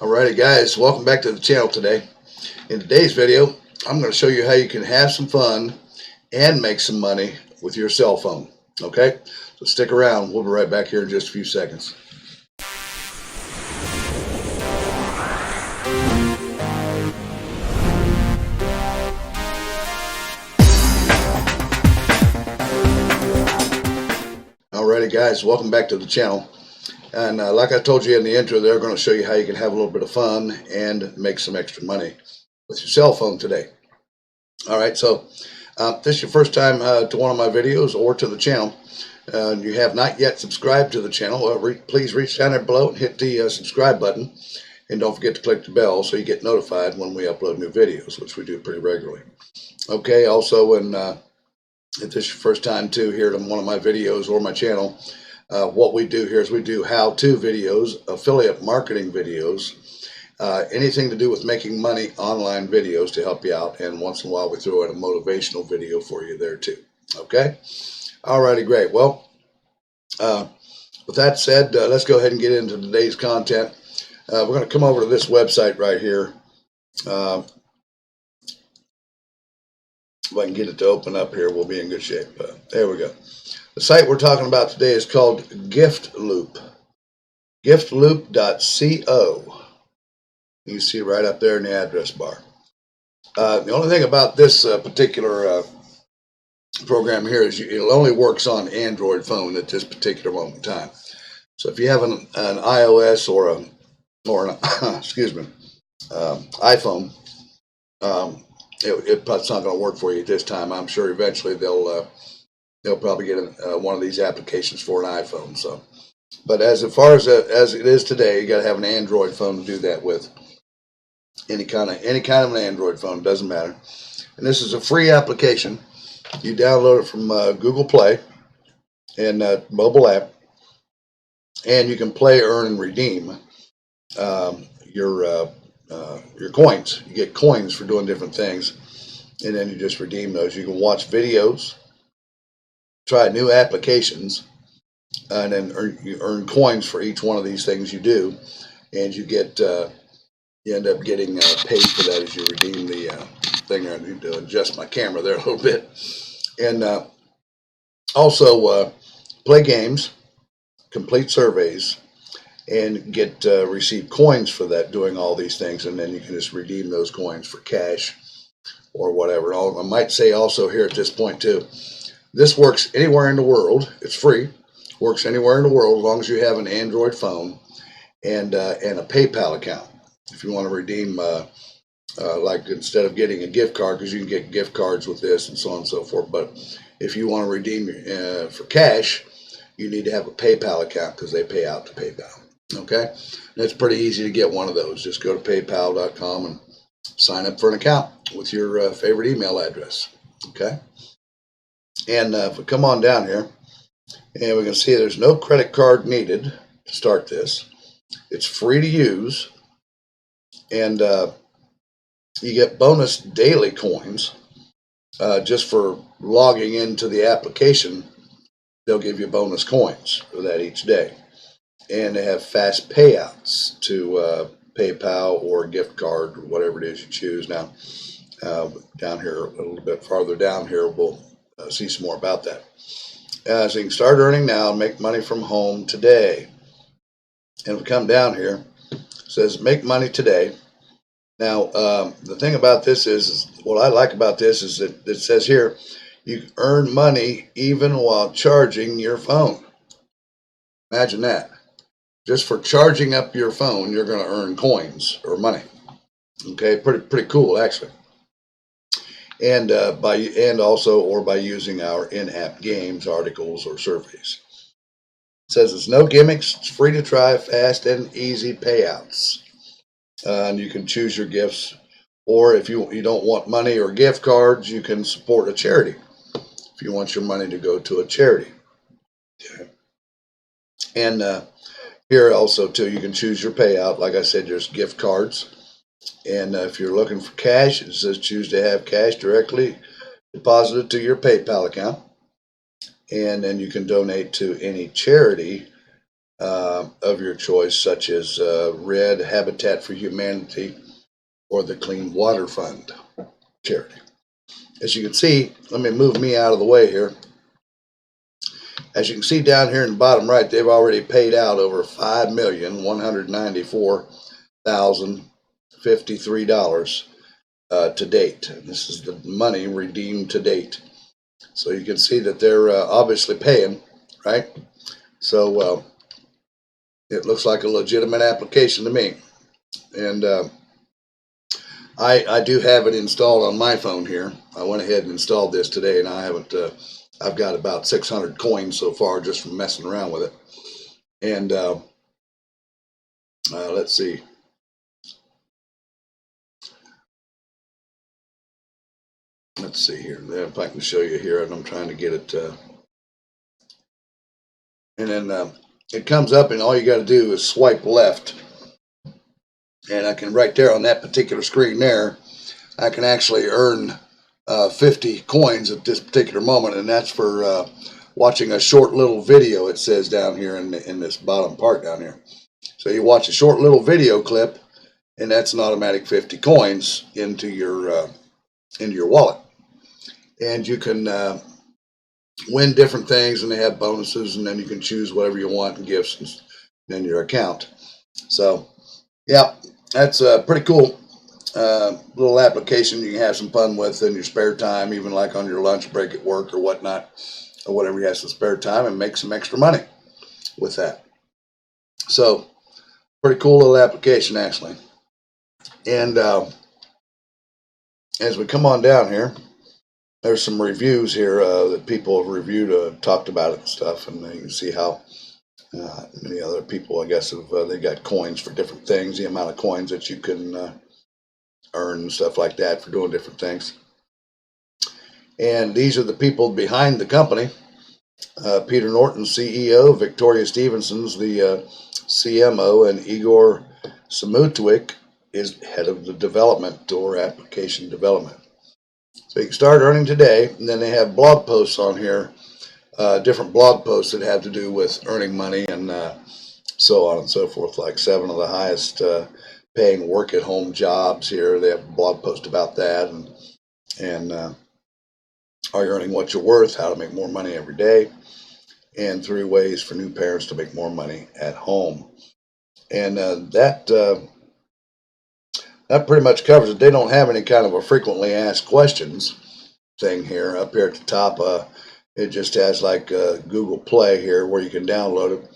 Alrighty guys, welcome back to the channel today. In today's video, I'm going to show you how you can have some fun and make some money with your cell phone. Okay, so stick around. We'll be right back here in just a few seconds. Alrighty guys, welcome back to the channel. And like I told you in the intro, they're going to show you how you can have a little bit of fun and make some extra money with your cell phone today. Alright, so if this is your first time to one of my videos or to the channel, and you have not yet subscribed to the channel, please reach down there below and hit the subscribe button. And don't forget to click the bell so you get notified when we upload new videos, which we do pretty regularly. Okay, also, if this is your first time too here to one of my videos or my channel, what we do here is we do how-to videos, affiliate marketing videos, anything to do with making money online videos to help you out, and once in a while we throw in a motivational video for you there too. Okay? Alrighty, great. Well, with that said, let's go ahead and get into today's content. We're going to come over to this website right here. If I can get it to open up here, we'll be in good shape. There we go. The site we're talking about today is called Giftloop. Giftloop.co. You see it right up there in the address bar. The only thing about this particular program here is it only works on Android phone at this particular moment in time. So if you have an iOS or an excuse me, iPhone, it's not going to work for you at this time. I'm sure eventually they'll probably get one of these applications for an iPhone. So, but as far as it is today, you got to have an Android phone to do that with. Any kind of an Android phone, doesn't matter. And this is a free application. You download it from Google Play and mobile app, and you can play, earn, and redeem your coins. You get coins for doing different things, and then you just redeem those. You can watch videos, try new applications, and then you earn coins for each one of these things you do, and you get you end up getting paid for that as you redeem the thing. I need to adjust my camera there a little bit, and also play games, complete surveys, and get receive coins for that, doing all these things, and then you can just redeem those coins for cash or whatever. I might say also here at this point too, this works anywhere in the world. It's free. Works anywhere in the world as long as you have an Android phone and a PayPal account. If you want to redeem, like instead of getting a gift card, because you can get gift cards with this and so on and so forth. But if you want to redeem for cash, you need to have a PayPal account because they pay out to PayPal. Okay, and it's pretty easy to get one of those. Just go to PayPal.com and sign up for an account with your favorite email address. Okay. And if we come on down here, and we can see there's no credit card needed to start this. It's free to use, and you get bonus daily coins just for logging into the application. They'll give you bonus coins for that each day, and they have fast payouts to PayPal or gift card or whatever it is you choose. Now, down here, a little bit farther down here, we'll see some more about that. So you can start earning now and make money from home today. And if we come down here, it says make money today. Now, the thing about this is what I like about this is that it says here, you earn money even while charging your phone. Imagine that. Just for charging up your phone, you're going to earn coins or money. Okay, pretty cool actually. And also by using our in-app games, articles, or surveys. It says it's no gimmicks, it's free to try, fast and easy payouts. And you can choose your gifts, or if you don't want money or gift cards, you can support a charity. If you want your money to go to a charity. Okay. And here also too, you can choose your payout. Like I said, there's gift cards. And if you're looking for cash, it says choose to have cash directly deposited to your PayPal account. And then you can donate to any charity of your choice, such as Red, Habitat for Humanity, or the Clean Water Fund charity. As you can see, let me move me out of the way here. As you can see down here in the bottom right, they've already paid out over $5,194,053 to date. And this is the money redeemed to date. So you can see that they're obviously paying, right? So it looks like a legitimate application to me. And I do have it installed on my phone here. I went ahead and installed this today, and I haven't. I've got about 600 coins so far just from messing around with it. And let's see. Let's see here. If I can show you here, and I'm trying to get it. And then it comes up, and all you got to do is swipe left. And I can, right there on that particular screen there, I can actually earn 50 coins at this particular moment, and that's for watching a short little video. It says down here in this bottom part down here. So you watch a short little video clip, and that's an automatic 50 coins into your wallet. And you can win different things, and they have bonuses, and then you can choose whatever you want and gifts in your account. So yeah, that's pretty cool. Little application you can have some fun with in your spare time, even like on your lunch break at work or whatnot, or whatever you have some spare time, and make some extra money with that. So pretty cool little application, actually. And as we come on down here, there's some reviews here that people have reviewed, talked about it and stuff, and you can see how many other people, I guess, have they got coins for different things, the amount of coins that you can earn and stuff like that for doing different things. And these are the people behind the company. Peter Norton, CEO, Victoria Stevenson's the CMO, and Igor Samutwik is head of the development or application development. So you can start earning today, and then they have blog posts on here, different blog posts that have to do with earning money and so on and so forth, like 7 of the highest paying work at home jobs here. They have a blog post about that, and are you earning what you're worth, how to make more money every day, and 3 ways for new parents to make more money at home. And that pretty much covers it. They don't have any kind of a frequently asked questions thing here. Up here at the top, it just has like Google Play here where you can download it,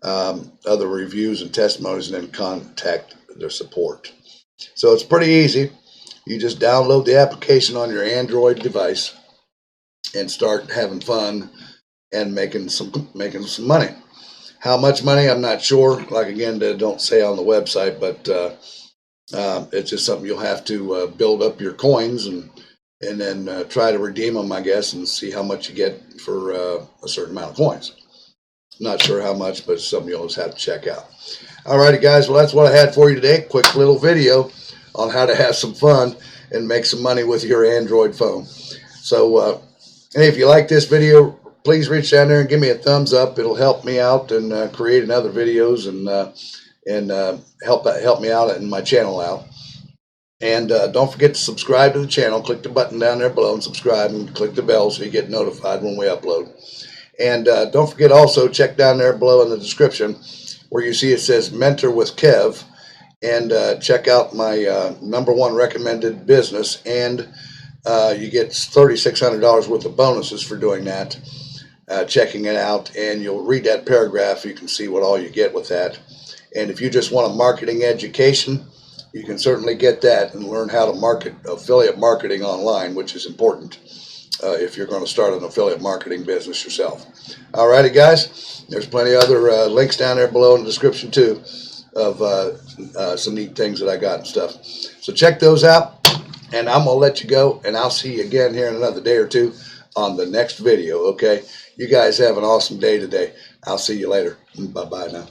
other reviews and testimonies, and then contact their support. So it's pretty easy. You just download the application on your Android device and start having fun and making some money. How much money, I'm not sure. Like, again, they don't say on the website, but it's just something you'll have to build up your coins and then try to redeem them, I guess, and see how much you get for a certain amount of coins. Not sure how much, but it's something you'll just have to check out. Alrighty, guys, well, that's what I had for you today. Quick little video on how to have some fun and make some money with your Android phone. So, hey, if you like this video, please reach down there and give me a thumbs up. It'll help me out and creating other videos and help me out and my channel out. And don't forget to subscribe to the channel. Click the button down there below and subscribe, and click the bell so you get notified when we upload. And don't forget also, check down there below in the description where you see it says Mentor with Kev, and check out my #1 recommended business, and you get $3,600 worth of bonuses for doing that, checking it out, and you'll read that paragraph. You can see what all you get with that. And if you just want a marketing education, you can certainly get that and learn how to market affiliate marketing online, which is important if you're going to start an affiliate marketing business yourself. Alrighty, guys, there's plenty of other links down there below in the description too of some neat things that I got and stuff. So check those out, and I'm going to let you go, and I'll see you again here in another day or two on the next video, okay? You guys have an awesome day today. I'll see you later. Bye-bye now.